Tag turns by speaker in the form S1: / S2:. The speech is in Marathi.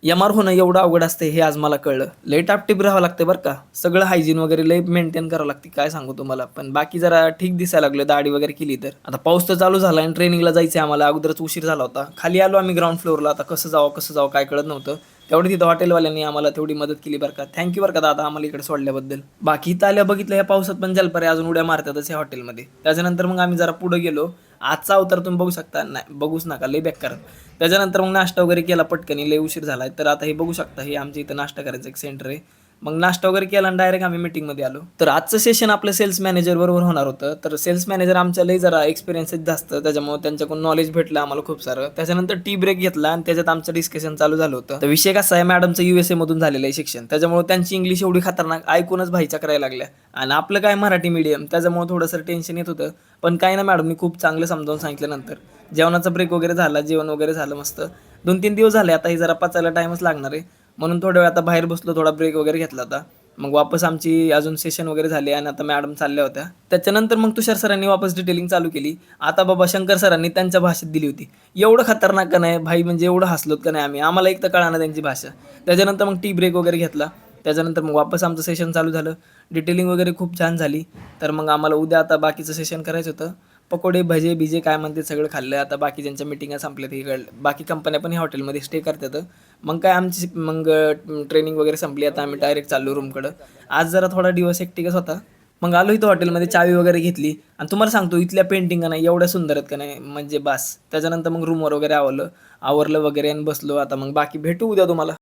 S1: एम-आर होणं एवढं अवघड असतं हे आज मला कळलं. लय टापटीप राहावं लागतं बरं का. सगळं हायजीन वगैरे लय मेंटेन करावं लागते. काय सांगू तुम्हाला. पण बाकी जरा ठीक दिसायला लागलं दाढी वगैरे केली तर. आता पाऊस तर चालू झाला आणि ट्रेनिंगला जायचं आहे आम्हाला. अगोदरच उशीर झाला होता. खाली आलो आम्ही ग्राउंड फ्लोअरला. आता कसं जावं काय कळत नव्हतं. तेवढं तिथं हॉटेलवाल्यांनी आम्हाला तेवढी मदत केली बरं का. थँक बरं का दादा आम्हाला इकडे सोडल्याबद्दल. बाकी इथं आल्या बघितलं ह्या पावसात पण जलपऱ्या अजून उड्या मारतातच या हॉटेलमध्ये. त्याच्यानंतर मग आम्ही जरा पुढे गेलो. आजचा अवतार तुम्ही बघू शकता. नाही बघूच नका लय बेकार. त्याच्यानंतर मग नाश्ता वगैरे केला पटकनी लय उशीर झालाय. तर आता हे बघू शकता हे आमच्या इथं नाश्ता करायचं एक सेंटर आहे. मग नाश्ता वगैरे केला आणि डायरेक्ट आम्ही मीटिंगमध्ये आलो. तर आजचं सेशन आपलं सेल्स मॅनेजर बरोबर होणार होतं. तर सेल्स मॅनेजर आमच्या लय जरा एक्सपिरियन्सेस जास्त त्याच्यामुळे त्यांच्याकडून नॉलेज भेटलं आम्हाला खूप सारं. त्याच्यानंतर टी ब्रेक घेतला आणि त्याच्यात आमचं डिस्कशन चालू झालं होतं. तर विषय कसा आहे मॅडमचं USA मधून झालेलं आहे शिक्षण. त्याच्यामुळे त्यांची इंग्लिश एवढी खतरनाक ऐकूनच भाईच्या करायला लागल्या आणि आपलं काय मराठी मीडियम त्याच्यामुळे थोडंसं टेन्शन येत होतं. पण काही ना मॅडमनी खूप चांगलं समजावून सांगितलं नंतर. जेवणाचा ब्रेक वगैरे झाला, जेवण वगैरे झालं मस्त. 2-3 दिवस झाले आता हे जरा पचायला टाईमच लागणार आहे. म्हणून थोड्या वेळ आता बाहेर बसलो, थोडा ब्रेक वगैरे घेतला होता. मग वापस आमची अजून सेशन वगैरे झाली आणि आता मॅडम चालल्या होत्या. त्याच्यानंतर मग तुषार सरांनी वापस डिटेलिंग चालू केली. आता बाबा शंकर सरांनी त्यांच्या भाषेत दिली होती. एवढं खतरनाक का नाही भाई म्हणजे एवढं हसलोत का नाही आम्ही. आम्हाला एक तर कळेना त्यांची भाषा. त्याच्यानंतर मग टी ब्रेक वगैरे घेतला. त्याच्यानंतर मग वापस आमचं सेशन चालू झालं. डिटेलिंग वगैरे खूप छान झाली. तर मग आम्हाला उद्या आता बाकीचं सेशन करायचं होतं. पकोडे, भजे-बिजे काय म्हणते सगळं खाल्लं. आता बाकी ज्यांच्या मीटिंगा संपल्यात इकडं बाकी कंपन्या पण ह्या हॉटेलमध्ये स्टे करतात. मग काय आमची ट्रेनिंग वगैरे संपली. आता आम्ही डायरेक्ट चाललो रूमकडं. आज जरा थोडा दिवस हेक्टिकच होता. मग आलो इथं हॉटेलमध्ये चावी वगैरे घेतली आणि तुम्हाला सांगतो इथल्या पेंटिंगा नाही एवढ्या सुंदर आहेत का नाही म्हणजे बास. त्याच्यानंतर मग रूमवर वगैरे आवरलं वगैरे आणि बसलो. आता मग बाकी भेटू उद्या तुम्हाला.